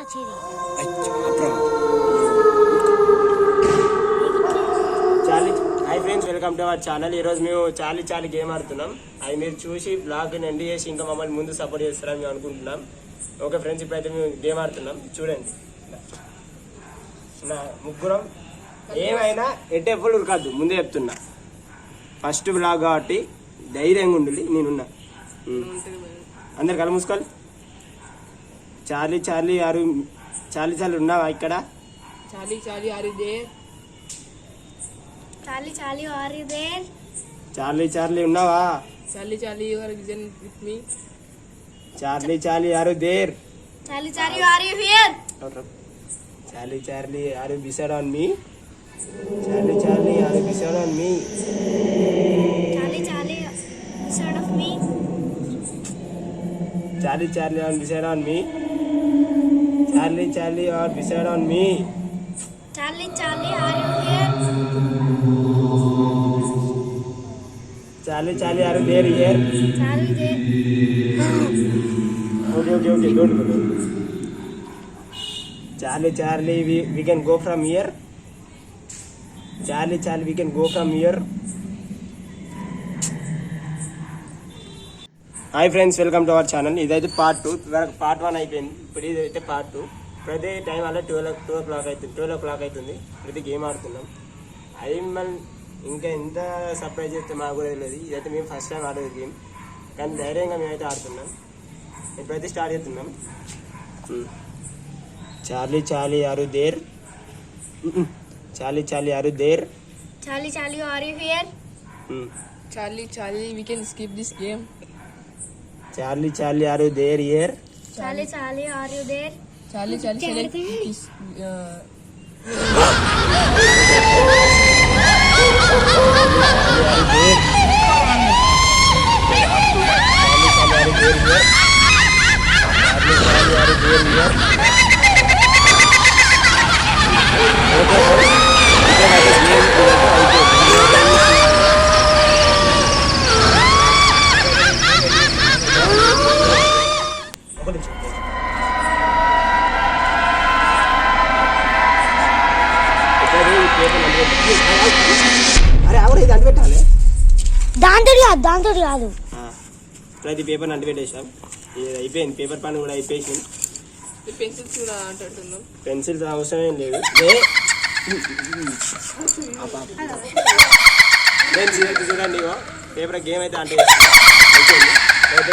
వచ్చేది. చాలీ hi friends, welcome to our channel. ఈరోజు మేము చాలీ గేమ్ ఆడుతున్నాం. అది మీరు చూసి బ్లాగ్ని ఎండ్ చేసి ఇంకా మమ్మల్ని ముందు సపోర్ట్ చేస్తారని మేము అనుకుంటున్నాం. ఓకే ఫ్రెండ్స్, ఇప్పుడైతే మేము గేమ్ ఆడుతున్నాం. చూడండి, నా ముగ్గురం ఏమైనా ఎప్పుడు ఉరకద్దు, ముందే చెప్తున్నా. ఫస్ట్ బ్లాగ్ కాబట్టి ధైర్యంగా ఉండు, నేనున్నా. అందరు కళ్ళు మూసుకోవాలి. చాలీ ఉన్నావా ఇక్కడ? చాలీ ఆర్ యు దేర్? చాలీ ఉన్నావా? Charlie you are listen with me. Charlie are you there? Are you here? Charlie are you beside on me? Charlie are you beside on me? Side of me. Charlie on beside on me. Charlie on beside on me. Charlie, are you here? Charlie, are you there here? Charlie there. Okay, don't go. Charlie, we can go from here. Charlie, we can go from here. Hi friends, welcome to our channel. ఇదైతే part 2. Part 1 అయిపోయింది. ఇప్పుడు ఇదైతే part 2. ఇప్పుడైతే time వల్ల 12 o'clock అవుతుంది. ఇప్పుడైతే game ఆడుతున్నాం. అది మిమ్మల్ని ఇంకా ఎంత సర్ప్రైజ్ చేస్తే మాకు కూడా తెలియదు. ఇదైతే మేము ఫస్ట్ టైం ఆడేది గేమ్, కానీ ధైర్యంగా మేమైతే ఆడుతున్నాం. ఇప్పుడైతే స్టార్ట్ చేస్తున్నాం. Charlie are you there? Charlie are you there? Charlie, are you here? Charlie, we can skip this game. Charlie, are you there here? Charlie, are you there? Charlie, select this. అరే అవును, ఇది అంటిపెట్టాలి. దాంతో కాదు. ప్రతి paper అంటిపెట్టేసాం. ఇది అయిపోయింది, paper పని కూడా అయిపోయింది. పెన్సిల్స్ కూడా అంటున్నాం. పెన్సిల్స్ అవసరం ఏం లేదు. చూడండి, పేపర్ గేమ్ అయితే అంటే అయిపోయింది. అయితే